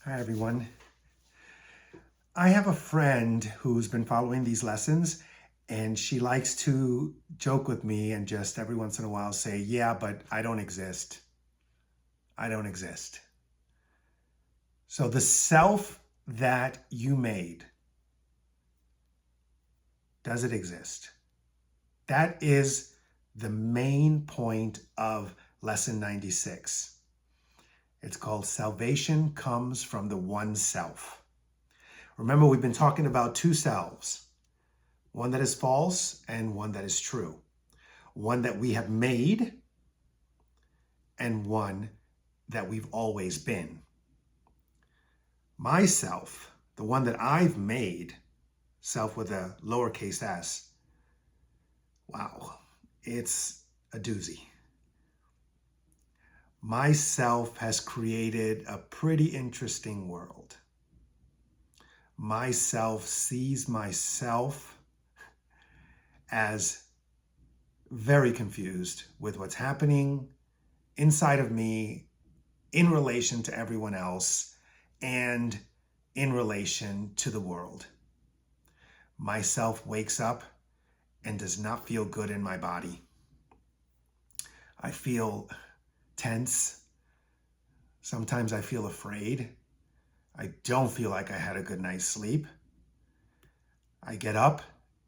Hi, everyone. I have a friend who's been following these lessons, and she likes to joke with me and just every once in a while say, yeah, but I don't exist. I don't exist. So the self that you made, does it exist? That is the main point of lesson 96. It's called Salvation Comes from the One Self. Remember, we've been talking about two selves. One that is false and one that is true. One that we have made and one that we've always been. Myself, the one that I've made, self with a lowercase s, wow, it's a doozy. Myself has created a pretty interesting world. Myself sees myself as very confused with what's happening inside of me in relation to everyone else and in relation to the world. Myself wakes up and does not feel good in my body. I feel tense. Sometimes I feel afraid. I don't feel like I had a good night's sleep. I get up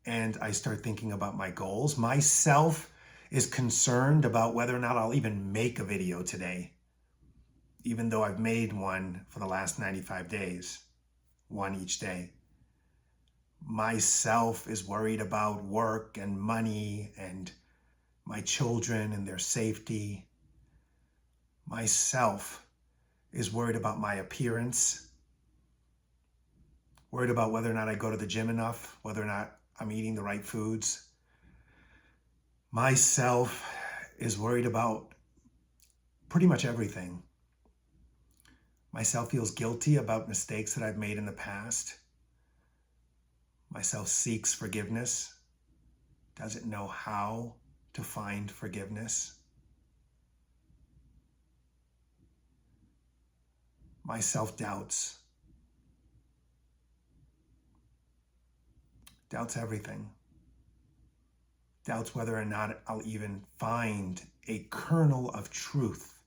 and I start thinking about my goals. Myself is concerned about whether or not I'll even make a video today, even though I've made one for the last 95 days, one each day. Myself is worried about work and money and my children and their safety. Myself is worried about my appearance, worried about whether or not I go to the gym enough, whether or not I'm eating the right foods. Myself is worried about pretty much everything. Myself feels guilty about mistakes that I've made in the past. Myself seeks forgiveness, doesn't know how to find forgiveness. Myself doubts everything. Doubts whether or not I'll even find a kernel of truth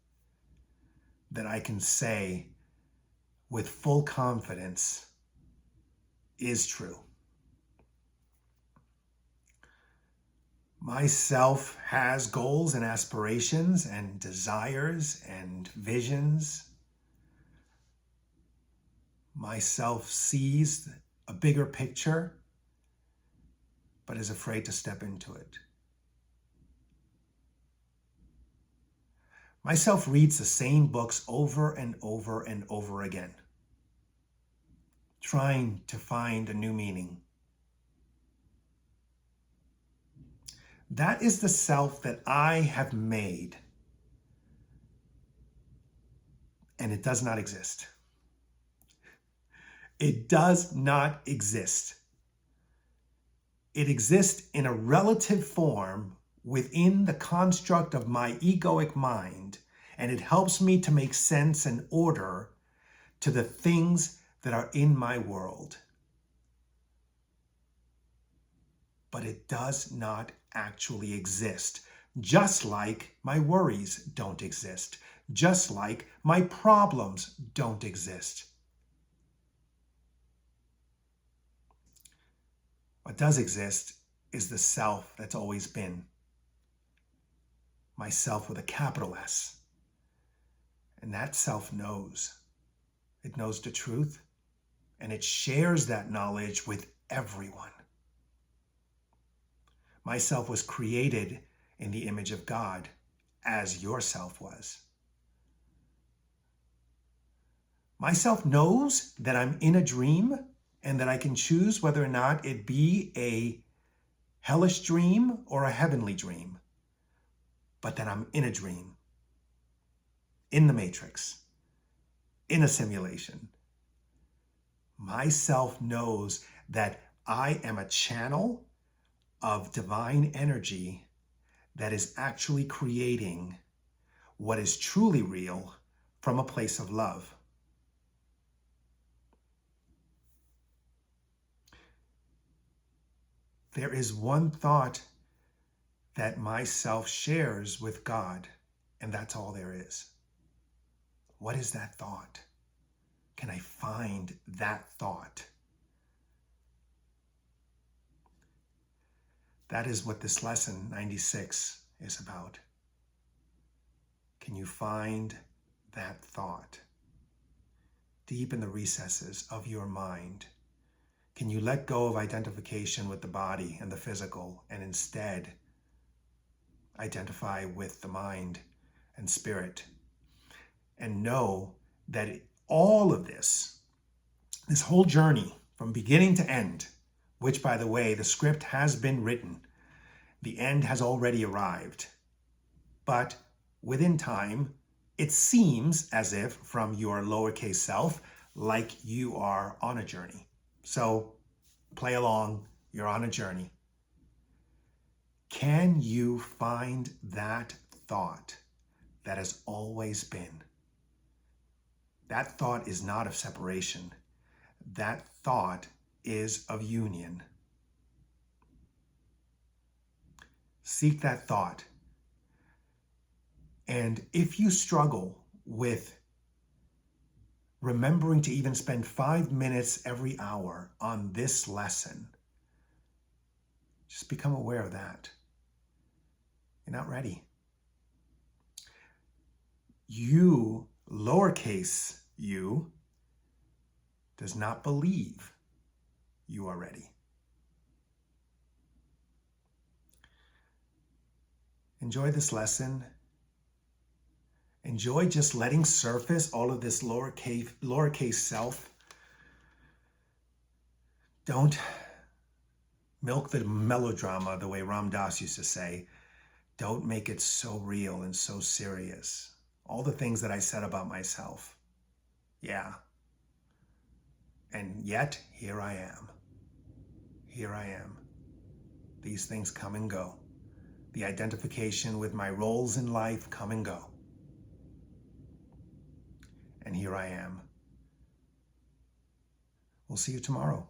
that I can say with full confidence is true. Myself has goals and aspirations and desires and visions. Myself sees a bigger picture, but is afraid to step into it. Myself reads the same books over and over and over again, trying to find a new meaning. That is the self that I have made, and it does not exist. It does not exist. It exists in a relative form within the construct of my egoic mind, and it helps me to make sense and order to the things that are in my world. But it does not actually exist, just like my worries don't exist, just like my problems don't exist. What does exist is the self that's always been. Myself with a capital S. And that self knows. It knows the truth, and it shares that knowledge with everyone. Myself was created in the image of God, as yourself was. Myself knows that I'm in a dream and that I can choose whether or not it be a hellish dream or a heavenly dream, but that I'm in a dream, in the matrix, in a simulation. Myself knows that I am a channel of divine energy that is actually creating what is truly real from a place of love. there is one thought that myself shares with God, and that's all there is. What is that thought? Can I find that thought? That is what this lesson 96 is about. Can you find that thought deep in the recesses of your mind? Can you let go of identification with the body and the physical and instead identify with the mind and spirit and know that all of this whole journey from beginning to end, which, by the way, the script has been written, the end has already arrived. But within time, it seems as if from your lowercase self, like you are on a journey. So play along, you're on a journey. Can you find that thought that has always been? That thought is not of separation. That thought is of union. Seek that thought. And if you struggle with remembering to even spend 5 minutes every hour on this lesson, just become aware of that. You're not ready. You, lowercase you, does not believe you are ready. Enjoy this lesson. Enjoy just letting surface all of this lowercase self. Don't milk the melodrama the way Ram Dass used to say. Don't make it so real and so serious. All the things that I said about myself. Yeah. And yet, here I am. Here I am. These things come and go. The identification with my roles in life come and go. And here I am. We'll see you tomorrow.